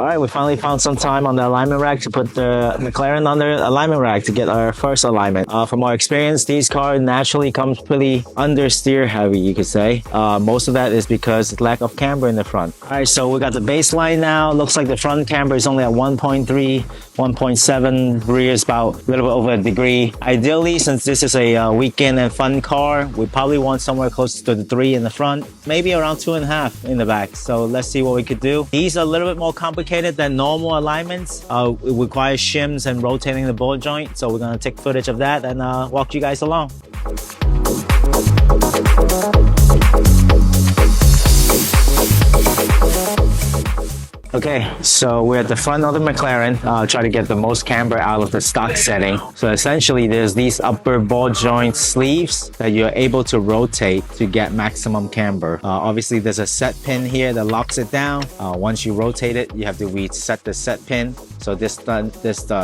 right, we finally found some time on the alignment rack to put the McLaren on the alignment rack to get our first alignment. From our experience, these cars naturally comes pretty understeer heavy, you could say. Most of that is because lack of camber in the front. All right, so we got the baseline now. Looks like the front camber is only at 1.3, 1.7. Rear is about a little bit over a degree. Ideally, since this is a weekend and fun car, we probably want somewhere close to the 3 in the front, maybe around 2.5 in the back. So let's see what we could do. These are a little bit more complicated than normal alignments. It requires shims and rotating the ball joint. So we're gonna take footage of that and walk you guys along. Okay, so we're at the front of the McLaren, try to get the most camber out of the stock setting. So essentially there's these upper ball joint sleeves that you're able to rotate to get maximum camber. Obviously there's a set pin here that locks it down. Once you rotate it, you have to reset the set pin. So this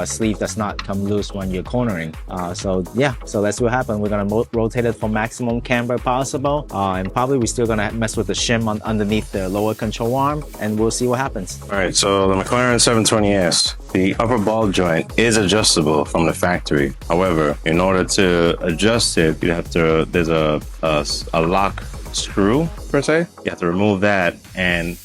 sleeve does not come loose when you're cornering. So yeah, so let's see what happens. We're gonna rotate it for maximum camber possible. And probably we're still gonna mess with the shim underneath the lower control arm, and we'll see what happens. All right, so the McLaren 720S, the upper ball joint is adjustable from the factory. However, in order to adjust it, you have to, there's a lock screw per se. You have to remove that, and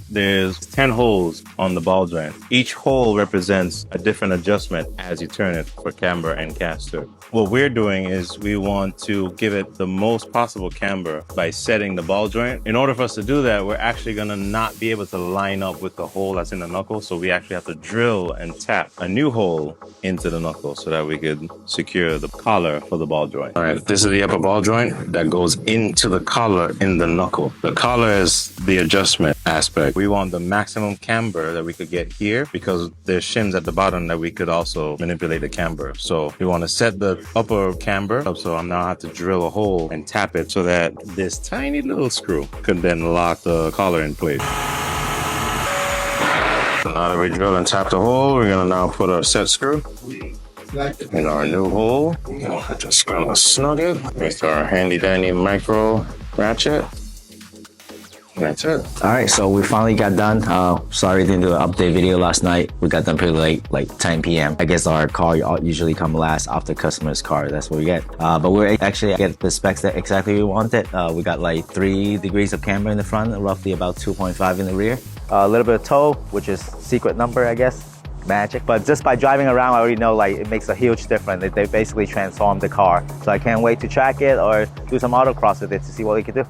there's 10 holes on the ball joint. Each hole represents a different adjustment as you turn it for camber and caster. What we're doing is we want to give it the most possible camber by setting the ball joint. In order for us to do that, we're actually gonna not be able to line up with the hole that's in the knuckle. So we actually have to drill and tap a new hole into the knuckle so that we could secure the collar for the ball joint. All right, this is the upper ball joint that goes into the collar in the knuckle. The collar is the adjustment aspect. We want the maximum camber that we could get here because there's shims at the bottom that we could also manipulate the camber. So we want to set the upper camber up, so I now have to drill a hole and tap it so that this tiny little screw could then lock the collar in place. So now that we drill and tap the hole, we're gonna now put our set screw in our new hole. Just gonna snug it with our handy dandy micro ratchet. That's it. All right, so we finally got done. Sorry, didn't do an update video last night. We got done pretty late, like 10 p.m. I guess our car usually come last after customer's car. That's what we get. But we're actually get the specs that exactly we wanted. We got like 3 degrees of camber in the front, roughly about 2.5 in the rear. A little bit of tow, which is secret number, I guess. Magic. But just by driving around, I already know like it makes a huge difference. They basically transformed the car. So I can't wait to track it or do some autocross with it to see what we can do.